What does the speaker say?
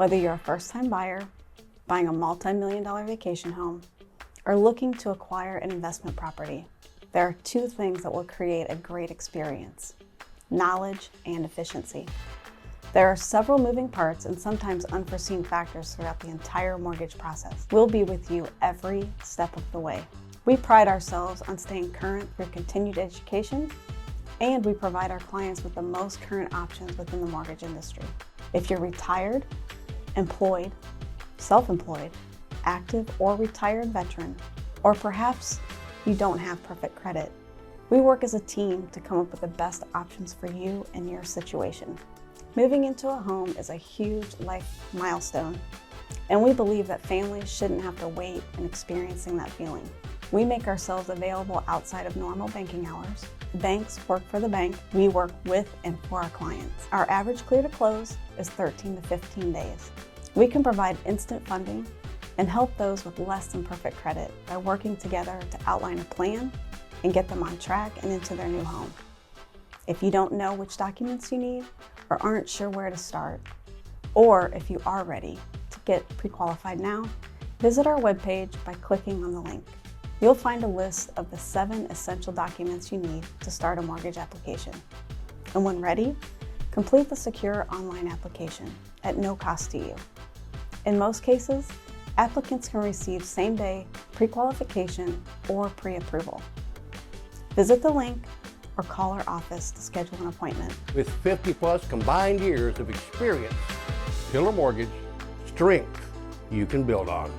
Whether you're a first-time buyer, buying a multi-million-dollar vacation home, or looking to acquire an investment property, there are two things that will create a great experience: knowledge and efficiency. There are several moving parts and sometimes unforeseen factors throughout the entire mortgage process. We'll be with you every step of the way. We pride ourselves on staying current through continued education, and we provide our clients with the most current options within the mortgage industry. If you're retired, employed, self-employed, active or retired veteran, or perhaps you don't have perfect credit, we work as a team to come up with the best options for you and your situation. Moving into a home is a huge life milestone, and we believe that families shouldn't have to wait and experiencing that feeling. We make ourselves available outside of normal banking hours. Banks work for the bank. We work with and for our clients. Our average clear to close is 13 to 15 days. We can provide instant funding and help those with less than perfect credit by working together to outline a plan and get them on track and into their new home. If you don't know which documents you need or aren't sure where to start, or if you are ready to get pre-qualified now, visit our webpage by clicking on the link. You'll find a list of the 7 essential documents you need to start a mortgage application. And when ready, complete the secure online application at no cost to you. In most cases, applicants can receive same-day pre-qualification or pre-approval. Visit the link or call our office to schedule an appointment. With 50+ combined years of experience, Pillar Mortgage, strength you can build on.